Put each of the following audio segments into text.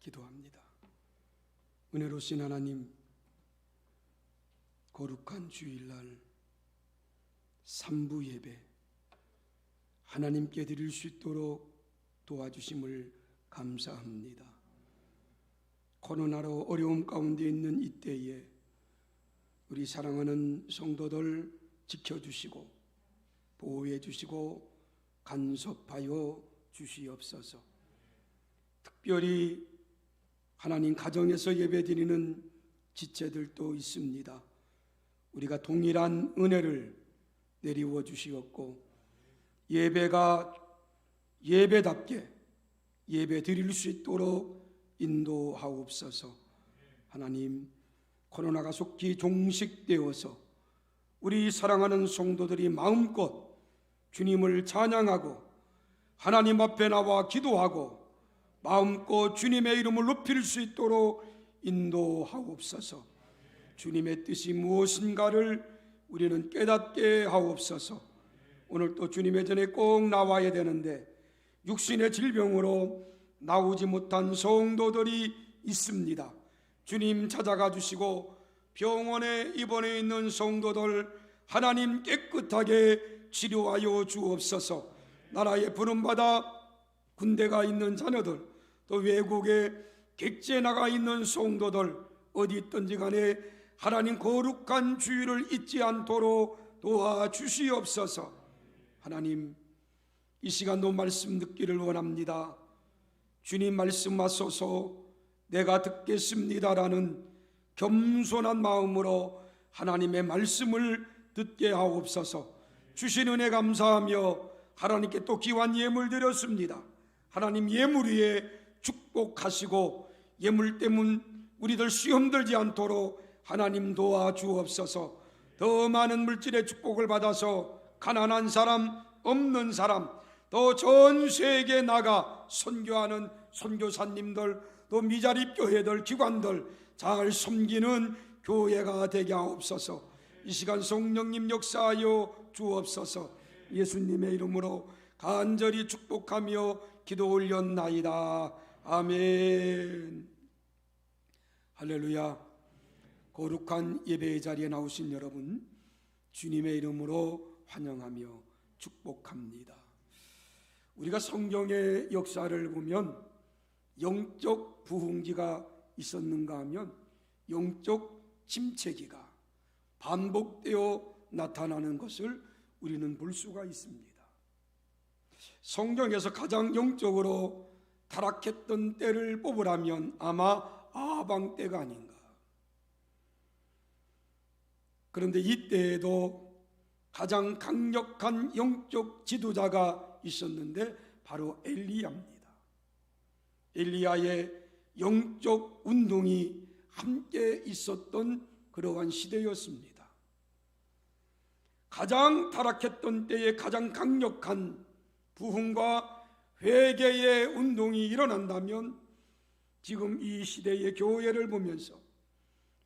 기도합니다. 은혜로우신 하나님, 거룩한 주일날 3부 예배 하나님께 드릴 수 있도록 도와주심을 감사합니다. 코로나로 어려움 가운데 있는 이때에 우리 사랑하는 성도들 지켜주시고 보호해 주시고 간섭하여 주시옵소서. 특별히 하나님 가정에서 예배드리는 지체들도 있습니다. 우리가 동일한 은혜를 내리워 주시옵고 예배가 예배답게 예배 드릴 수 있도록 인도하옵소서. 하나님, 코로나가 속히 종식되어서 우리 사랑하는 성도들이 마음껏 주님을 찬양하고 하나님 앞에 나와 기도하고 마음껏 주님의 이름을 높일 수 있도록 인도하옵소서. 주님의 뜻이 무엇인가를 우리는 깨닫게 하옵소서. 오늘 또 주님의 전에 꼭 나와야 되는데 육신의 질병으로 나오지 못한 성도들이 있습니다. 주님 찾아가 주시고 병원에 입원해 있는 성도들 하나님 깨끗하게 치료하여 주옵소서. 나라에 부름받아 군대가 있는 자녀들, 또 외국에 객지에 나가 있는 성도들 어디 있든지 간에 하나님 거룩한 주의를 잊지 않도록 도와주시옵소서. 하나님, 이 시간도 말씀 듣기를 원합니다. 주님 말씀하소서 내가 듣겠습니다라는 겸손한 마음으로 하나님의 말씀을 듣게 하옵소서. 주신 은혜 감사하며 하나님께 또 귀한 예물 드렸습니다. 하나님, 예물 위에 축복하시고 예물 때문 우리들 시험 들지 않도록 하나님 도와주옵소서. 더 많은 물질의 축복을 받아서 가난한 사람, 없는 사람, 또 전 세계에 나가 선교하는 선교사님들, 또 미자립 교회들, 기관들 잘 섬기는 교회가 되게 하옵소서. 이 시간 성령님 역사하여 주옵소서. 예수님의 이름으로 간절히 축복하며 기도 올렸나이다. 아멘. 할렐루야. 거룩한 예배의 자리에 나오신 여러분, 주님의 이름으로 환영하며 축복합니다. 우리가 성경의 역사를 보면 영적 부흥기가 있었는가 하면 영적 침체기가 반복되어 나타나는 것을 우리는 볼 수가 있습니다. 성경에서 가장 영적으로 타락했던 때를 뽑으라면 아마 아방 때가 아닌가. 그런데 이때에도 가장 강력한 영적 지도자가 있었는데 바로 엘리야입니다. 엘리야의 영적 운동이 함께 있었던 그러한 시대였습니다. 가장 타락했던 때에 가장 강력한 부흥과 회개의 운동이 일어난다면 지금 이 시대의 교회를 보면서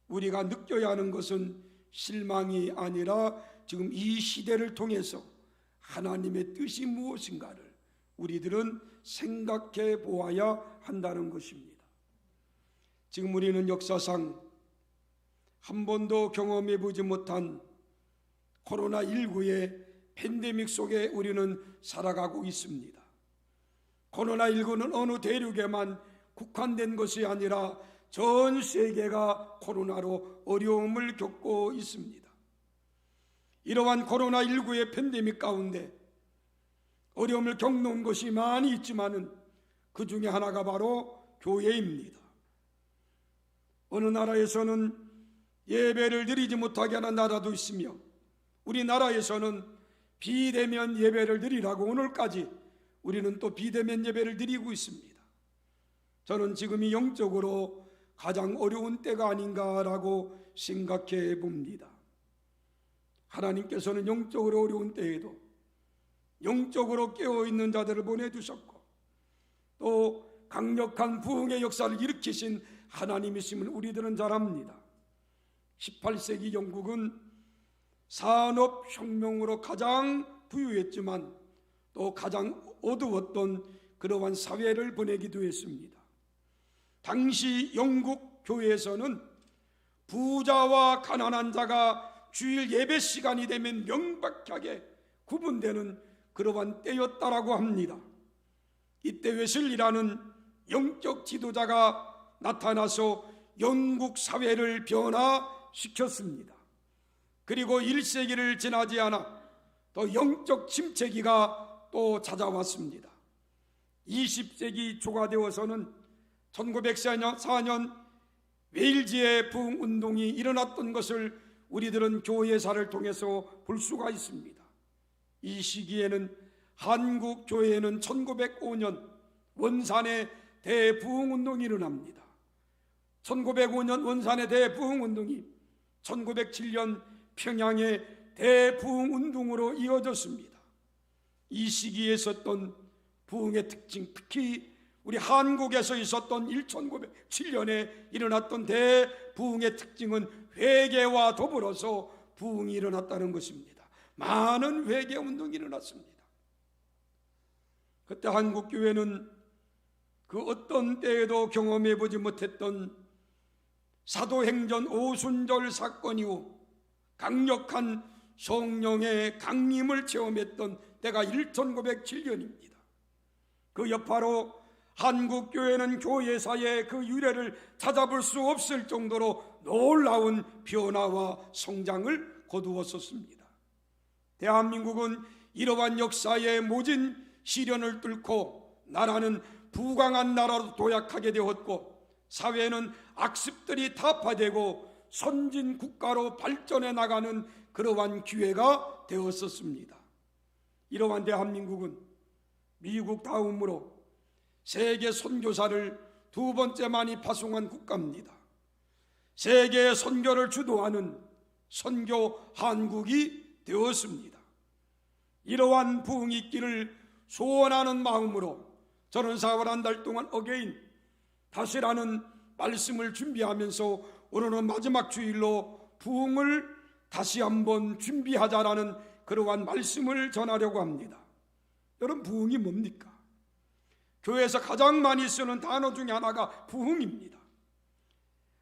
우리가 느껴야 하는 것은 실망이 아니라 지금 이 시대를 통해서 하나님의 뜻이 무엇인가를 우리들은 생각해 보아야 한다는 것입니다. 지금 우리는 역사상 한 번도 경험해 보지 못한 코로나19의 팬데믹 속에 우리는 살아가고 있습니다. 코로나19는 어느 대륙에만 국한된 것이 아니라 전 세계가 코로나로 어려움을 겪고 있습니다. 이러한 코로나19의 팬데믹 가운데 어려움을 겪는 것이 많이 있지만은 그 중에 하나가 바로 교회입니다. 어느 나라에서는 예배를 드리지 못하게 하는 나라도 있으며 우리나라에서는 비대면 예배를 드리라고 오늘까지 우리는 또 비대면 예배를 드리고 있습니다. 저는 지금이 영적으로 가장 어려운 때가 아닌가라고 생각해 봅니다. 하나님께서는 영적으로 어려운 때에도 영적으로 깨어있는 자들을 보내주셨고 또 강력한 부흥의 역사를 일으키신 하나님이심을 우리들은 잘 압니다. 18세기 영국은 산업혁명으로 가장 부유했지만 또 가장 어두웠던 그러한 사회를 보내기도 했습니다. 당시 영국 교회에서는 부자와 가난한 자가 주일 예배 시간이 되면 명백하게 구분되는 그러한 때였다라고 합니다. 이때 웨슬리라는 영적 지도자가 나타나서 영국 사회를 변화시켰습니다. 그리고 1세기를 지나지 않아 또 영적 침체기가 또 찾아왔습니다. 20세기 초가 되어서는 1904년 웨일즈의 부흥운동이 일어났던 것을 우리들은 교회사를 통해서 볼 수가 있습니다. 이 시기에는 한국 교회에는 1905년 원산의 대부흥운동이 일어납니다. 1905년 원산의 대부흥운동이 1907년 평양의 대부흥운동으로 이어졌습니다. 이 시기에 있었던 부흥의 특징, 특히 우리 한국에서 있었던 1907년에 일어났던 대부흥의 특징은 회개와 더불어서 부흥이 일어났다는 것입니다. 많은 회개운동이 일어났습니다. 그때 한국교회는 그 어떤 때에도 경험해보지 못했던 사도행전 오순절 사건 이후 강력한 성령의 강림을 체험했던 때가 1907년입니다. 그 여파로 한국교회는 교회사의 그 유래를 찾아볼 수 없을 정도로 놀라운 변화와 성장을 거두었었습니다. 대한민국은 이러한 역사의 모진 시련을 뚫고 나라는 부강한 나라로 도약하게 되었고, 사회는 악습들이 타파되고 선진 국가로 발전해 나가는 그러한 기회가 되었었습니다. 이러한 대한민국은 미국 다음으로 세계 선교사를 두 번째 많이 파송한 국가입니다. 세계 선교를 주도하는 선교 한국이 되었습니다. 이러한 부흥이 있기를 소원하는 마음으로 저는 4월 한 달 동안 어게인 다시라는 말씀을 준비하면서 오늘은 마지막 주일로 부흥을 다시 한번 준비하자라는 그러한 말씀을 전하려고 합니다. 여러분, 부흥이 뭡니까? 교회에서 가장 많이 쓰는 단어 중에 하나가 부흥입니다.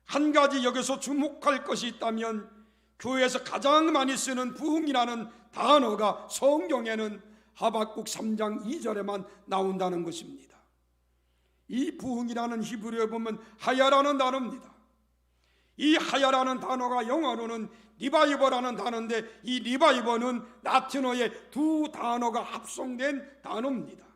한 가지 여기서 주목할 것이 있다면 교회에서 가장 많이 쓰는 부흥이라는 단어가 성경에는 하박국 3장 2절에만 나온다는 것입니다. 이 부흥이라는 히브리어에 보면 하야라는 단어입니다. 이 하야라는 단어가 영어로는 리바이버라는 단어인데, 이 리바이버는 라틴어의 두 단어가 합성된 단어입니다.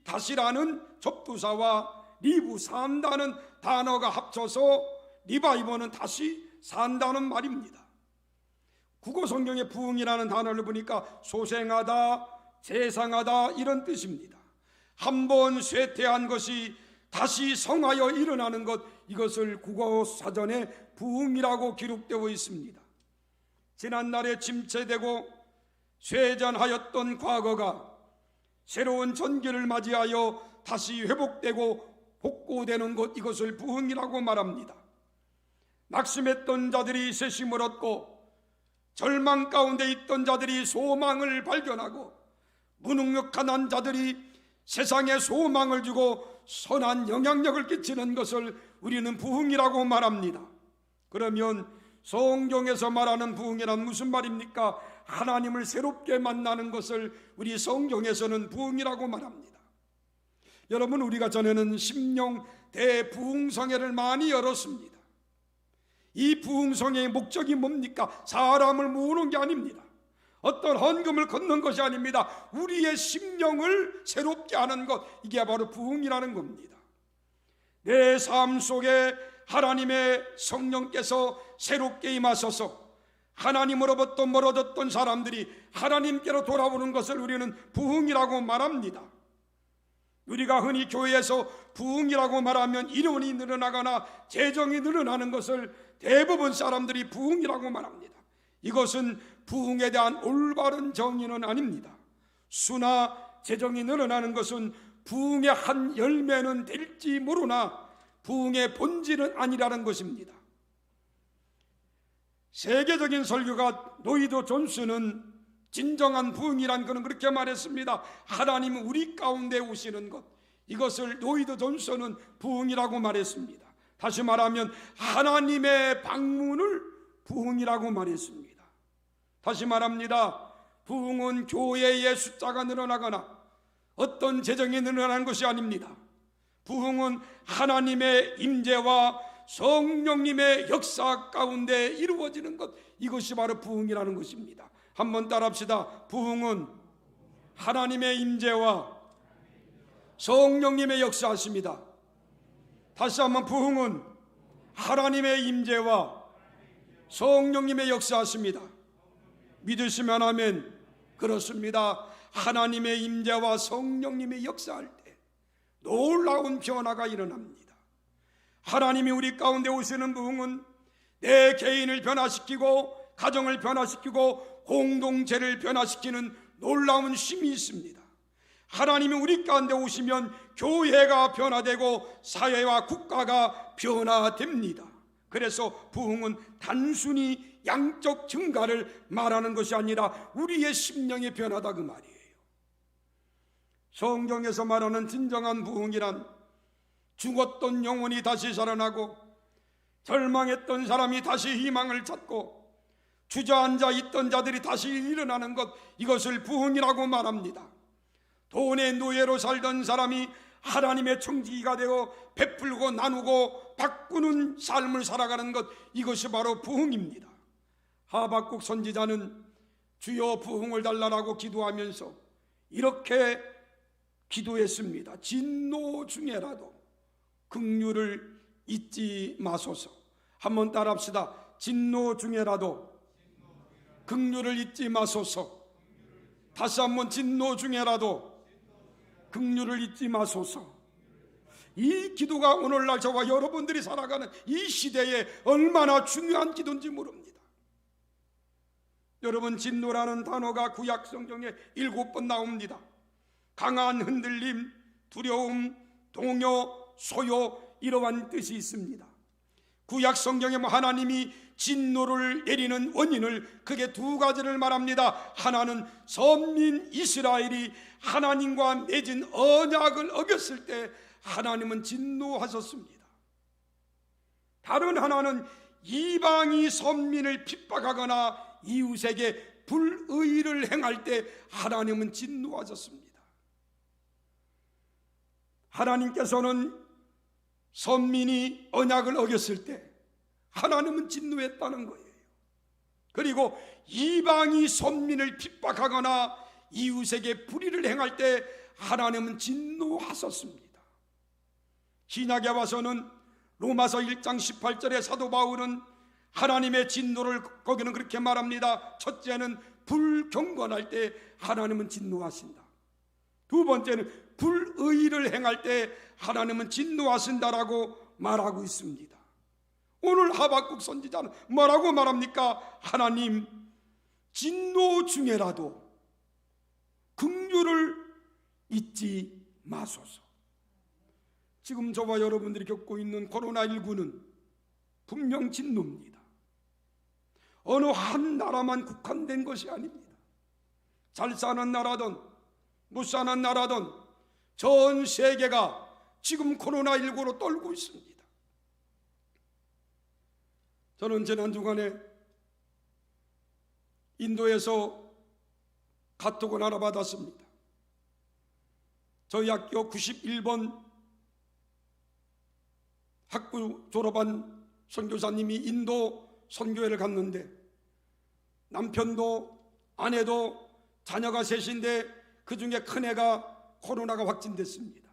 다시라는 접두사와 리부 산다는 단어가 합쳐서 리바이버는 다시 산다는 말입니다. 국어 성경의 부흥이라는 단어를 보니까 소생하다, 재상하다 이런 뜻입니다. 한번 쇠퇴한 것이 다시 성하여 일어나는 것, 이것을 국어 사전에 부흥이라고 기록되어 있습니다. 지난날에 침체되고 쇠잔하였던 과거가 새로운 전기를 맞이하여 다시 회복되고 복구되는 것, 이것을 부흥이라고 말합니다. 낙심했던 자들이 새심을 얻고 절망 가운데 있던 자들이 소망을 발견하고 무능력한 자들이 세상에 소망을 주고 선한 영향력을 끼치는 것을 우리는 부흥이라고 말합니다. 그러면 성경에서 말하는 부흥이란 무슨 말입니까? 하나님을 새롭게 만나는 것을 우리 성경에서는 부흥이라고 말합니다. 여러분, 우리가 전에는 심령 대부흥성회를 많이 열었습니다. 이 부흥성회의 목적이 뭡니까? 사람을 모으는 게 아닙니다. 어떤 헌금을 걷는 것이 아닙니다. 우리의 심령을 새롭게 하는 것, 이게 바로 부흥이라는 겁니다. 내 삶 속에 하나님의 성령께서 새롭게 임하셔서 하나님으로부터 멀어졌던 사람들이 하나님께로 돌아오는 것을 우리는 부흥이라고 말합니다. 우리가 흔히 교회에서 부흥이라고 말하면 인원이 늘어나거나 재정이 늘어나는 것을 대부분 사람들이 부흥이라고 말합니다. 이것은 부흥에 대한 올바른 정의는 아닙니다. 수나 재정이 늘어나는 것은 부흥의 한 열매는 될지 모르나 부흥의 본질은 아니라는 것입니다. 세계적인 설교가 로이드 존스는 진정한 부흥이란 그는 그렇게 말했습니다. 하나님은 우리 가운데 오시는 것, 이것을 로이드 존슨은 부흥이라고 말했습니다. 다시 말하면 하나님의 방문을 부흥이라고 말했습니다. 다시 말합니다. 부흥은 교회의 숫자가 늘어나거나 어떤 재정이 늘어나는 것이 아닙니다. 부흥은 하나님의 임재와 성령님의 역사 가운데 이루어지는 것, 이것이 바로 부흥이라는 것입니다. 한번 따라합시다. 부흥은 하나님의 임재와 성령님의 역사하십니다. 다시 한번, 부흥은 하나님의 임재와 성령님의 역사하십니다. 믿으시면 아멘. 그렇습니다. 하나님의 임재와 성령님의 역사할 때 놀라운 변화가 일어납니다. 하나님이 우리 가운데 오시는 부흥은 내 개인을 변화시키고 가정을 변화시키고 공동체를 변화시키는 놀라운 힘이 있습니다. 하나님이 우리 가운데 오시면 교회가 변화되고 사회와 국가가 변화됩니다. 그래서 부흥은 단순히 양적 증가를 말하는 것이 아니라 우리의 심령의 변화다, 그 말이에요. 성경에서 말하는 진정한 부흥이란 죽었던 영혼이 다시 살아나고 절망했던 사람이 다시 희망을 찾고 주저앉아 있던 자들이 다시 일어나는 것, 이것을 부흥이라고 말합니다. 돈의 노예로 살던 사람이 하나님의 청지기가 되어 베풀고 나누고 바꾸는 삶을 살아가는 것, 이것이 바로 부흥입니다. 하박국 선지자는 주여 부흥을 달라라고 기도하면서 이렇게 기도했습니다. 진노 중에라도 긍휼을 잊지 마소서. 한번 따라합시다. 진노 중에라도 긍휼을 잊지 마소서. 다시 한번, 진노 중에라도 긍휼을 잊지 마소서. 이 기도가 오늘날 저와 여러분들이 살아가는 이 시대에 얼마나 중요한 기도인지 모릅니다. 여러분, 진노라는 단어가 구약 성경에 7번 나옵니다. 강한 흔들림, 두려움, 동요, 소요, 이러한 뜻이 있습니다. 구약 성경에 하나님이 진노를 내리는 원인을 크게 두 가지를 말합니다. 하나는 선민 이스라엘이 하나님과 맺은 언약을 어겼을 때 하나님은 진노하셨습니다. 다른 하나는 이방이 선민을 핍박하거나 이웃에게 불의를 행할 때 하나님은 진노하셨습니다. 하나님께서는 선민이 언약을 어겼을 때 하나님은 진노했다는 거예요. 그리고 이방이 선민을 핍박하거나 이웃에게 불의를 행할 때 하나님은 진노하셨습니다. 신약에 와서는 로마서 1장 18절에 사도 바울은 하나님의 진노를 거기는 그렇게 말합니다. 첫째는 불경건할 때 하나님은 진노하신다. 두 번째는 불의를 행할 때 하나님은 진노하신다라고 말하고 있습니다. 오늘 하박국 선지자는 뭐라고 말합니까? 하나님, 진노 중에라도 긍휼을 잊지 마소서. 지금 저와 여러분들이 겪고 있는 코로나19는 분명 진노입니다. 어느 한 나라만 국한된 것이 아닙니다. 잘 사는 나라든 못 사는 나라든 전 세계가 지금 코로나19로 떨고 있습니다. 저는 지난 주간에 인도에서 카톡을 하나 받았습니다. 저희 학교 91번 학부 졸업한 선교사님이 인도 선교회를 갔는데 남편도 아내도 자녀가 셋인데 그 중에 큰애가 코로나가 확진됐습니다.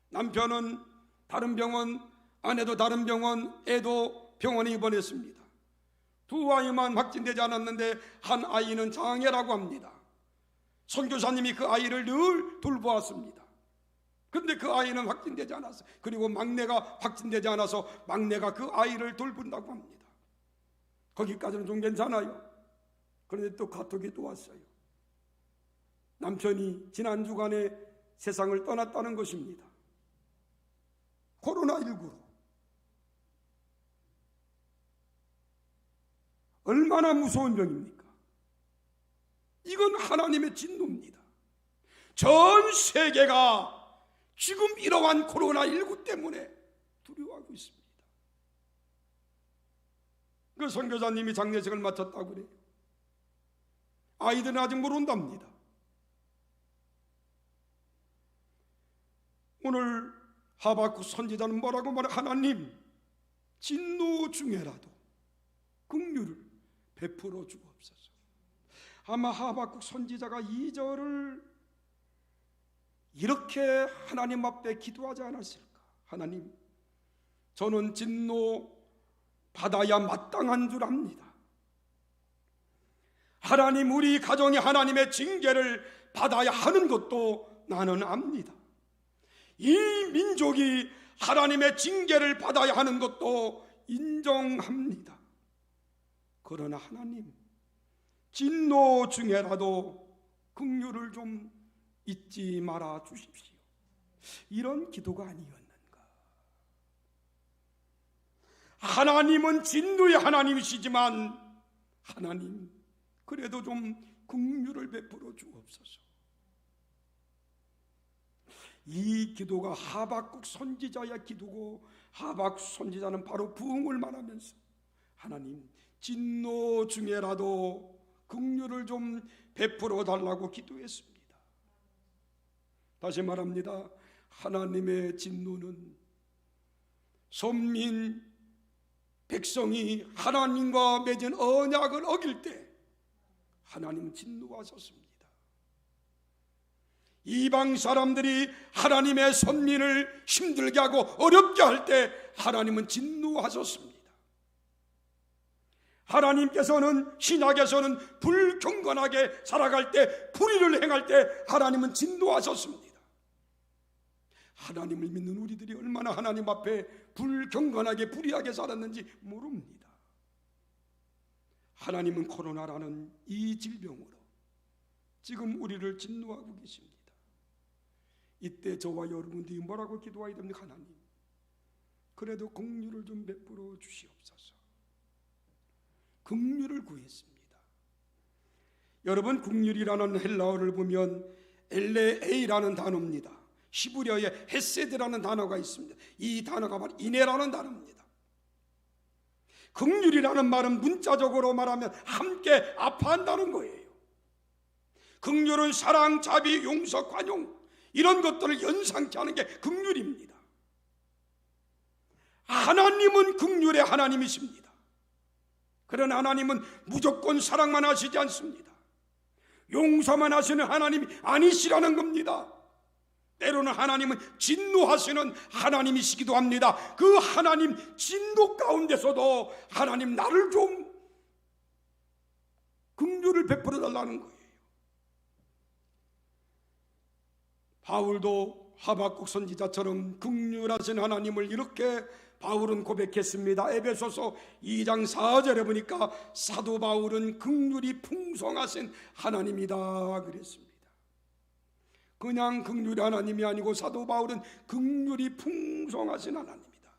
남편은 다른 병원, 아내도 다른 병원, 애도 병원에 입원했습니다. 두 아이만 확진되지 않았는데 한 아이는 장애라고 합니다. 선교사님이 그 아이를 늘 돌보았습니다. 그런데 그 아이는 확진되지 않았어요. 그리고 막내가 확진되지 않아서 막내가 그 아이를 돌본다고 합니다. 거기까지는 좀 괜찮아요. 그런데 또 카톡이 또 왔어요. 남편이 지난 주간에 세상을 떠났다는 것입니다. 코로나19로. 얼마나 무서운 병입니까? 이건 하나님의 진노입니다. 전 세계가 지금 이러한 코로나19 때문에 두려워하고 있습니다. 그 선교사님이 장례식을 마쳤다고 그래요. 아이들은 아직 모른답니다. 오늘 하박국 선지자는 뭐라고 말해? 하나님, 진노 중에라도 긍휼을 베풀어 주옵소서. 아마 하박국 선지자가 2절을 이렇게 하나님 앞에 기도하지 않았을까? 하나님, 저는 진노 받아야 마땅한 줄 압니다. 하나님, 우리 가정이 하나님의 징계를 받아야 하는 것도 나는 압니다. 이 민족이 하나님의 징계를 받아야 하는 것도 인정합니다. 그러나 하나님, 진노 중에라도 긍휼을 좀 잊지 말아 주십시오. 이런 기도가 아니었는가? 하나님은 진노의 하나님이시지만 하나님, 그래도 좀 긍휼을 베풀어 주옵소서. 이 기도가 하박국 선지자의 기도고, 하박국 선지자는 바로 부흥을 말하면서 하나님, 진노 중에라도 긍휼을 좀 베풀어 달라고 기도했습니다. 다시 말합니다. 하나님의 진노는 선민 백성이 하나님과 맺은 언약을 어길 때 하나님은 진노하셨습니다. 이방 사람들이 하나님의 선민을 힘들게 하고 어렵게 할 때 하나님은 진노하셨습니다. 하나님께서는 신약에서는 불경건하게 살아갈 때, 불의를 행할 때 하나님은 진노하셨습니다. 하나님을 믿는 우리들이 얼마나 하나님 앞에 불경건하게 불의하게 살았는지 모릅니다. 하나님은 코로나라는 이 질병으로 지금 우리를 진노하고 계십니다. 이때 저와 여러분들이 뭐라고 기도해야 됩니까? 하나님, 그래도 긍휼을 좀 베풀어 주시옵소서. 긍휼을 구했습니다. 여러분, 긍휼이라는 헬라어를 보면 엘레에이라는 단어입니다. 히브리어에 헤세드라는 단어가 있습니다. 이 단어가 바로 인애라는 단어입니다. 긍휼이라는 말은 문자적으로 말하면 함께 아파한다는 거예요. 긍휼은 사랑, 자비, 용서, 관용, 이런 것들을 연상케 하는 게 긍휼입니다. 하나님은 긍휼의 하나님이십니다. 그러나 하나님은 무조건 사랑만 하시지 않습니다. 용서만 하시는 하나님이 아니시라는 겁니다. 때로는 하나님은 진노하시는 하나님이시기도 합니다. 그 하나님 진노 가운데서도 하나님, 나를 좀 긍휼을 베풀어 달라는 거예요. 바울도 하박국 선지자처럼 긍휼하신 하나님을 이렇게 바울은 고백했습니다. 에베소서 2장 4절에 보니까 사도 바울은 긍휼이 풍성하신 하나님이다 그랬습니다. 그냥 긍휼의 하나님이 아니고 사도 바울은 긍휼이 풍성하신 하나님이다.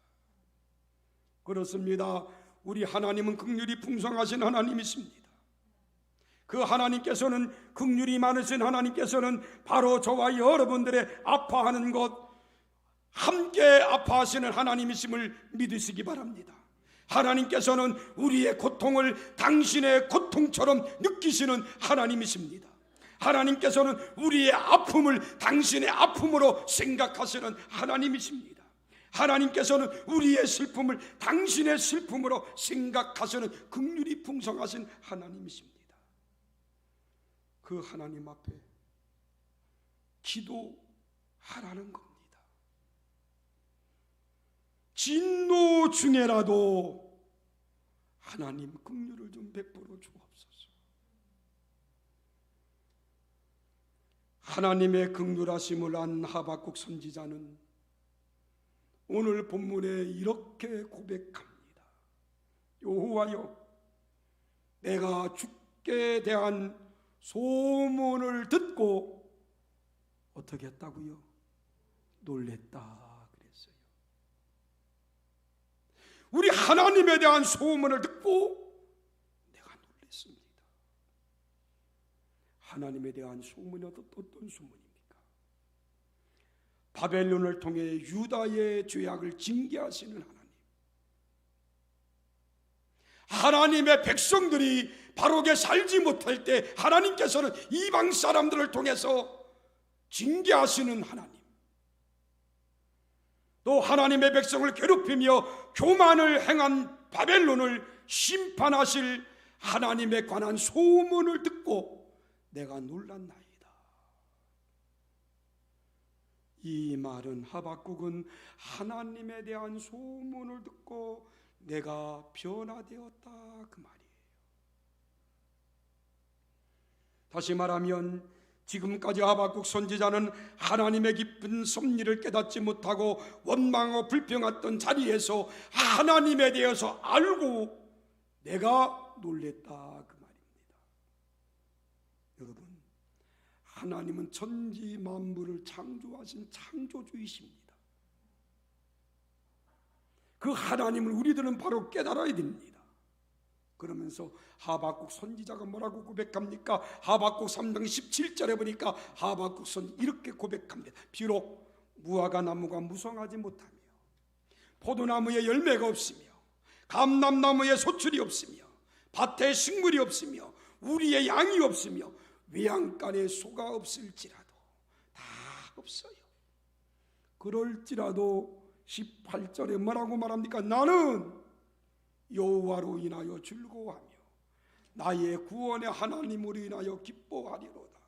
그렇습니다. 우리 하나님은 긍휼이 풍성하신 하나님이십니다. 그 하나님께서는, 긍휼이 많으신 하나님께서는 바로 저와 여러분들의 아파하는 것, 함께 아파하시는 하나님이심을 믿으시기 바랍니다. 하나님께서는 우리의 고통을 당신의 고통처럼 느끼시는 하나님이십니다. 하나님께서는 우리의 아픔을 당신의 아픔으로 생각하시는 하나님이십니다. 하나님께서는 우리의 슬픔을 당신의 슬픔으로 생각하시는 긍휼이 풍성하신 하나님이십니다. 그 하나님 앞에 기도하라는 겁니다. 진노 중에라도 하나님 긍휼을 좀 베풀어 주옵소서. 하나님의 긍휼하심을 안 하박국 선지자는 오늘 본문에 이렇게 고백합니다. 여호와여, 내가 주께 대한 소문을 듣고 어떻게 했다고요? 놀랬다 그랬어요. 우리 하나님에 대한 소문을 듣고 내가 놀랬습니다. 하나님에 대한 소문이 어떤 소문입니까? 바벨론을 통해 유다의 죄악을 징계하시는 하나님, 하나님의 백성들이 바르게 살지 못할 때 하나님께서는 이방 사람들을 통해서 징계하시는 하나님, 또 하나님의 백성을 괴롭히며 교만을 행한 바벨론을 심판하실 하나님에 관한 소문을 듣고 내가 놀랐나이다. 이 말은 하박국은 하나님에 대한 소문을 듣고 내가 변화되었다 그 말이에요. 다시 말하면 지금까지 하박국 선지자는 하나님의 깊은 섭리를 깨닫지 못하고 원망하고 불평했던 자리에서 하나님에 대해서 알고 내가 놀랬다 그 말입니다. 여러분, 하나님은 천지 만물을 창조하신 창조주이십니다. 그 하나님을 우리들은 바로 깨달아야 됩니다. 그러면서 하박국 선지자가 뭐라고 고백합니까? 하박국 3장 17절에 보니까 하박국 선 이렇게 고백합니다. 비록 무화과 나무가 무성하지 못하며 포도나무에 열매가 없으며 감람나무에 소출이 없으며 밭에 식물이 없으며 우리의 양이 없으며 외양간에 소가 없을지라도 다 없어요. 그럴지라도 18절에 뭐라고 말합니까? 나는 여호와로 인하여 즐거워하며 나의 구원의 하나님으로 인하여 기뻐하리로다.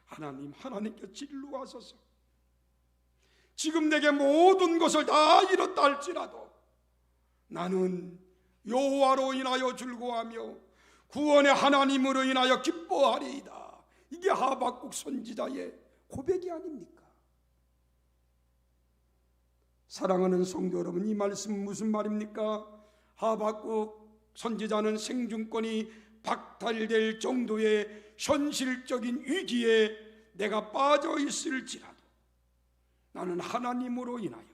하나님께 진루하소서. 지금 내게 모든 것을 다 잃었다 할지라도 나는 여호와로 인하여 즐거워하며 구원의 하나님으로 인하여 기뻐하리이다. 이게 하박국 선지자의 고백이 아닙니까? 사랑하는 성도 여러분, 이 말씀 무슨 말입니까? 하박국 선지자는 생존권이 박탈될 정도의 현실적인 위기에 내가 빠져 있을지라도 나는 하나님으로 인하여,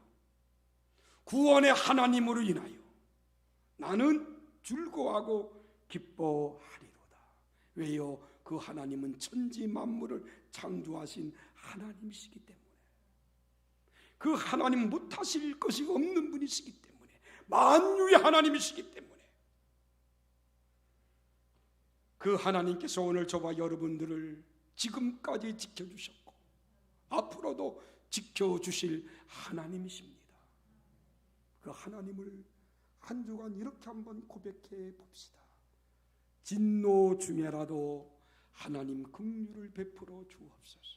구원의 하나님으로 인하여 나는 즐거워하고 기뻐하리로다. 왜요? 그 하나님은 천지 만물을 창조하신 하나님이시기 때문에, 그 하나님 못하실 것이 없는 분이시기 때문에, 만유의 하나님이시기 때문에 그 하나님께서 오늘 저와 여러분들을 지금까지 지켜주셨고 앞으로도 지켜주실 하나님이십니다. 그 하나님을 한 주간 이렇게 한번 고백해 봅시다. 진노 중에라도 하나님 긍휼을 베풀어 주옵소서.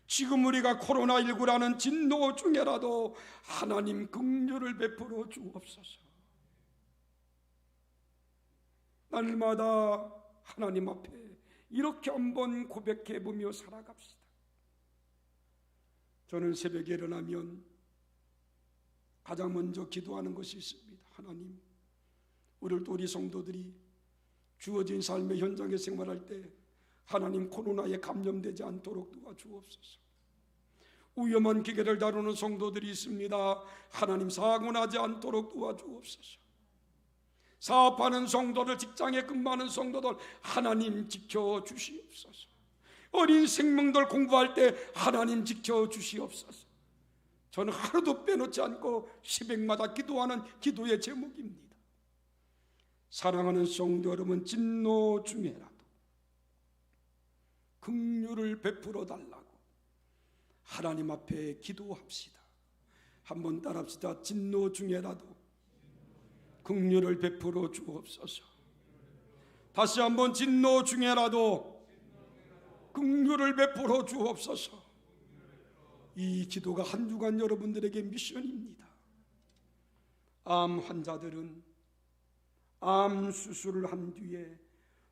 지금 우리가 코로나19라는 진노 중에라도 하나님 긍휼을 베풀어 주옵소서. 날마다 하나님 앞에 이렇게 한번 고백해 보며 살아갑시다. 저는 새벽에 일어나면 가장 먼저 기도하는 것이 있습니다. 하나님, 오늘도 우리 성도들이 주어진 삶의 현장에 생활할 때 하나님 코로나에 감염되지 않도록 도와주옵소서. 위험한 기계를 다루는 성도들이 있습니다. 하나님 사고 나지 않도록 도와주옵소서. 사업하는 성도들, 직장에 근무하는 성도들 하나님 지켜주시옵소서. 어린 생명들 공부할 때 하나님 지켜주시옵소서. 저는 하루도 빼놓지 않고 새벽마다 기도하는 기도의 제목입니다. 사랑하는 성도 여러분, 진노 중에라도 긍휼을 베풀어 달라고 하나님 앞에 기도합시다. 한번 따라합시다. 진노 중에라도 긍휼을 베풀어 주옵소서. 다시 한번 진노 중에라도 긍휼을 베풀어 주옵소서. 이 기도가 한 주간 여러분들에게 미션입니다. 암 환자들은 암 수술을 한 뒤에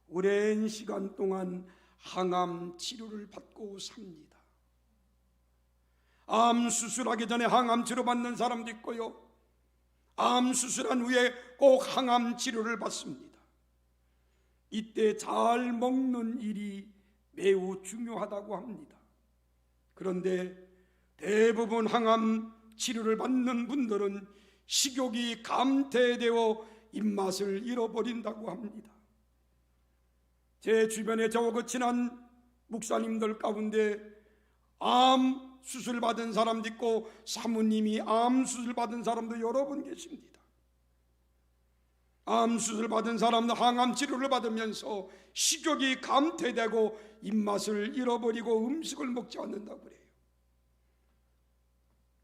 오랜 시간 동안 항암 치료를 받고 삽니다. 암 수술하기 전에 항암 치료 받는 사람도 있고요, 암 수술한 후에 꼭 항암 치료를 받습니다. 이때 잘 먹는 일이 매우 중요하다고 합니다. 그런데 대부분 항암 치료를 받는 분들은 식욕이 감퇴되어 입맛을 잃어버린다고 합니다. 제 주변에 저와 그 친한 목사님들 가운데 암 수술 받은 사람도 있고 사모님이 암 수술 받은 사람도 여러 분 계십니다. 암 수술 받은 사람도 항암 치료를 받으면서 식욕이 감퇴되고 입맛을 잃어버리고 음식을 먹지 않는다고 그래요.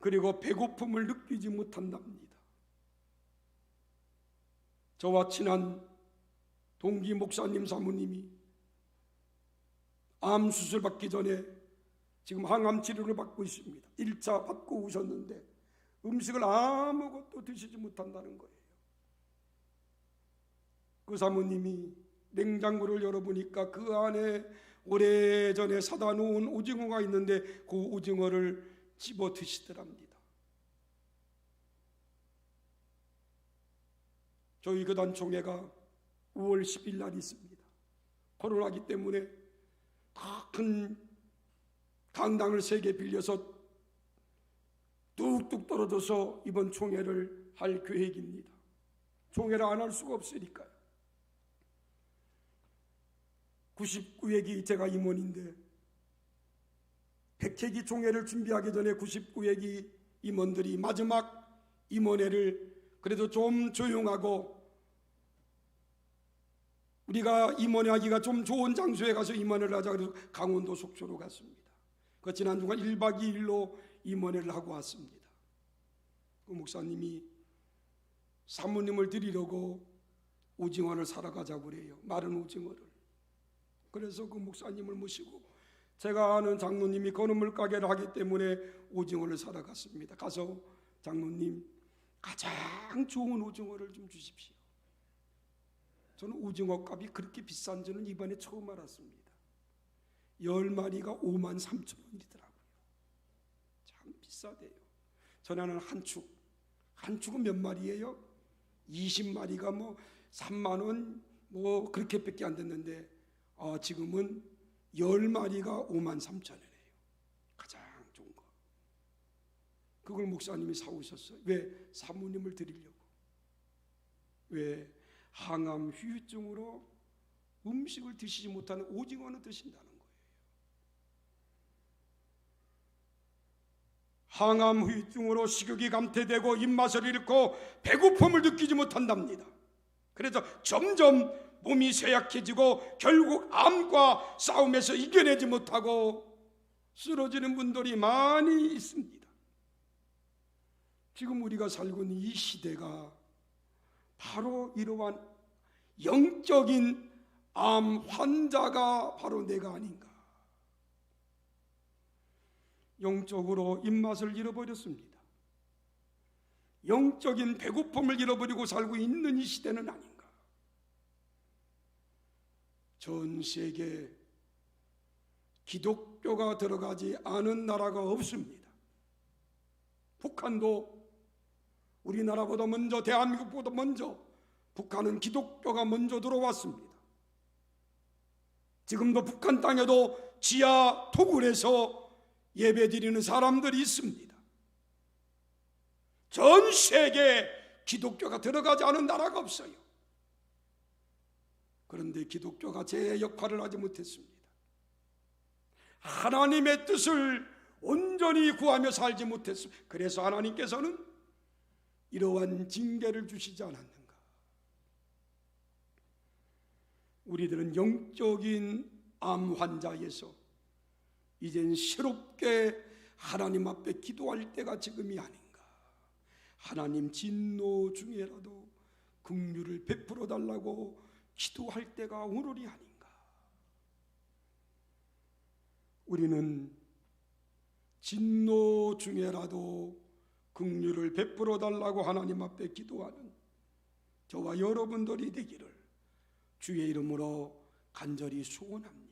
그리고 배고픔을 느끼지 못한답니다. 저와 친한 동기 목사님 사모님이 암 수술 받기 전에 지금 항암 치료를 받고 있습니다. 1차 받고 오셨는데 음식을 아무것도 드시지 못한다는 거예요. 그 사모님이 냉장고를 열어보니까 그 안에 오래전에 사다 놓은 오징어가 있는데 그 오징어를 집어 드시더랍니다. 저희 교단 총회가 5월 10일 날 있습니다. 코로나기 때문에 큰 강당을 3개 빌려서 뚝뚝 떨어져서 이번 총회를 할 계획입니다. 총회를 안 할 수가 없으니까요. 99회기 제가 임원인데 100회기 총회를 준비하기 전에 99회기 임원들이 마지막 임원회를 그래도 좀 조용하고 우리가 임원회 하기가 좀 좋은 장소에 가서 임원회를 하자 그래서 강원도 속초로 갔습니다. 그 지난 주간 1박 2일로 임원회를 하고 왔습니다. 그 목사님이 사모님을 드리려고 오징어를 사러 가자고 그래요. 마른 오징어를. 그래서 그 목사님을 모시고 제가 아는 장로님이 건어물 가게를 하기 때문에 오징어를 사러 갔습니다. 가서 장로님 가장 좋은 오징어를 좀 주십시오. 저는 오징어 값이 그렇게 비싼지는 이번에 처음 알았습니다. 10마리가 53,000원이더라고요. 참 비싸대요. 전에는 한 축은 몇 마리예요? 20마리가 뭐 3만원 뭐 그렇게밖에 안 됐는데 지금은 10마리가 53,000원이에요. 가장 좋은 거. 그걸 목사님이 사오셨어요. 왜? 사모님을 드리려고. 왜? 항암 후유증으로 음식을 드시지 못하는 오징어는 드신다는 거예요. 항암 후유증으로 식욕이 감퇴되고 입맛을 잃고 배고픔을 느끼지 못한답니다. 그래서 점점 몸이 쇠약해지고 결국 암과 싸움에서 이겨내지 못하고 쓰러지는 분들이 많이 있습니다. 지금 우리가 살고 있는 이 시대가 바로 이러한 영적인 암 환자가 바로 내가 아닌가. 영적으로 입맛을 잃어버렸습니다. 영적인 배고픔을 잃어버리고 살고 있는 이 시대는 아닌가. 전 세계 기독교가 들어가지 않은 나라가 없습니다. 북한도 우리나라보다 먼저, 대한민국보다 먼저 북한은 기독교가 먼저 들어왔습니다. 지금도 북한 땅에도 지하 토굴에서 예배드리는 사람들이 있습니다. 전 세계에 기독교가 들어가지 않은 나라가 없어요. 그런데 기독교가 제 역할을 하지 못했습니다. 하나님의 뜻을 온전히 구하며 살지 못했습니다. 그래서 하나님께서는 이러한 징계를 주시지 않았는가. 우리들은 영적인 암 환자에서 이젠 새롭게 하나님 앞에 기도할 때가 지금이 아닌가. 하나님 진노 중에라도 긍휼을 베풀어 달라고 기도할 때가 오늘이 아닌가. 우리는 진노 중에라도 긍휼을 베풀어 달라고 하나님 앞에 기도하는 저와 여러분들이 되기를 주의 이름으로 간절히 소원합니다.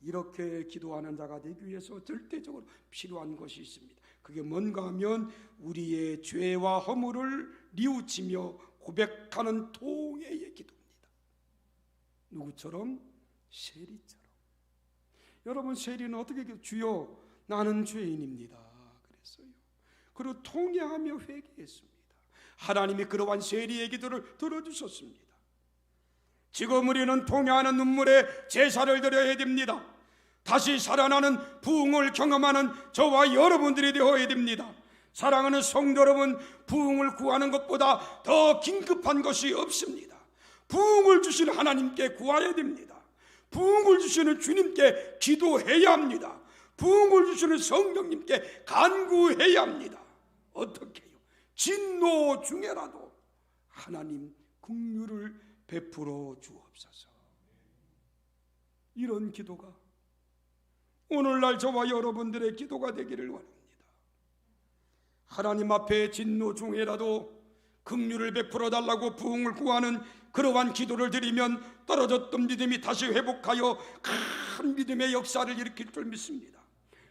이렇게 기도하는 자가 되기 위해서 절대적으로 필요한 것이 있습니다. 그게 뭔가 하면 우리의 죄와 허물을 뉘우치며 고백하는 통회의 기도입니다. 누구처럼? 세리처럼. 여러분, 세리는 어떻게 기도? 주여 나는 죄인입니다 그랬어요. 그리고 통회하며 회개했습니다. 하나님이 그러한 세리의 기도를 들어주셨습니다. 지금 우리는 통회하는 눈물에 제사를 드려야 됩니다. 다시 살아나는 부흥을 경험하는 저와 여러분들이 되어야 됩니다. 사랑하는 성도 여러분, 부흥을 구하는 것보다 더 긴급한 것이 없습니다. 부흥을 주신 하나님께 구해야 됩니다. 부흥을 주시는 주님께 기도해야 합니다. 부흥을 주시는 성령님께 간구해야 합니다. 어떻게 해요? 진노 중에라도 하나님 긍휼을 베풀어 주옵소서. 이런 기도가 오늘날 저와 여러분들의 기도가 되기를 원합니다. 하나님 앞에 진노 중에라도 긍휼을 베풀어 달라고 부흥을 구하는 그러한 기도를 드리면 떨어졌던 믿음이 다시 회복하여 큰 믿음의 역사를 일으킬 줄 믿습니다.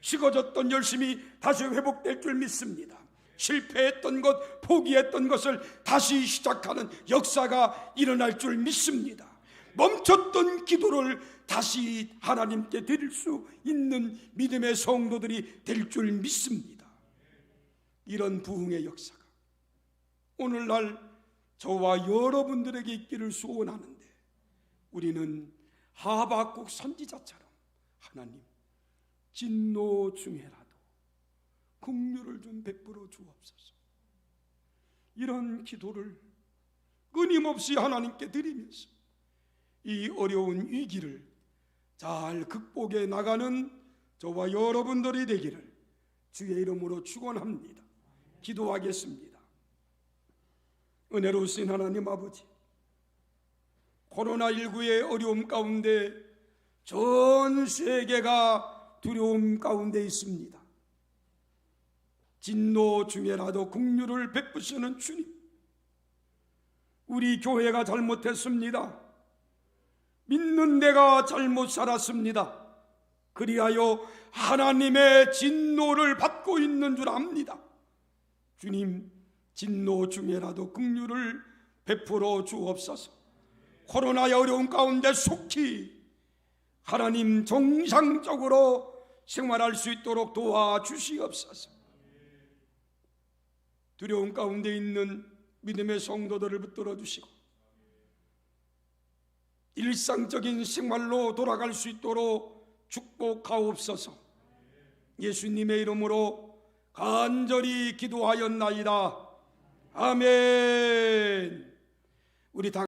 식어졌던 열심이 다시 회복될 줄 믿습니다. 실패했던 것, 포기했던 것을 다시 시작하는 역사가 일어날 줄 믿습니다. 멈췄던 기도를 다시 하나님께 드릴 수 있는 믿음의 성도들이 될 줄 믿습니다. 이런 부흥의 역사가 오늘날 저와 여러분들에게 있기를 소원하는데, 우리는 하박국 선지자처럼 하나님 진노 중에라도 긍휼을 좀 베풀어 주옵소서, 이런 기도를 끊임없이 하나님께 드리면서 이 어려운 위기를 잘 극복해 나가는 저와 여러분들이 되기를 주의 이름으로 축원합니다. 기도하겠습니다. 은혜로우신 하나님 아버지, 코로나19의 어려움 가운데 전 세계가 두려움 가운데 있습니다. 진노 중에라도 긍휼을 베푸시는 주님, 우리 교회가 잘못했습니다. 믿는 데가 잘못 살았습니다. 그리하여 하나님의 진노를 받고 있는 줄 압니다. 주님, 진노 중에라도 긍휼을 베풀어 주옵소서. 코로나의 어려움 가운데 속히 하나님 정상적으로 생활할 수 있도록 도와주시옵소서. 두려움 가운데 있는 믿음의 성도들을 붙들어 주시고 일상적인 생활로 돌아갈 수 있도록 축복하옵소서. 예수님의 이름으로 간절히 기도하였나이다. 아멘. 우리 다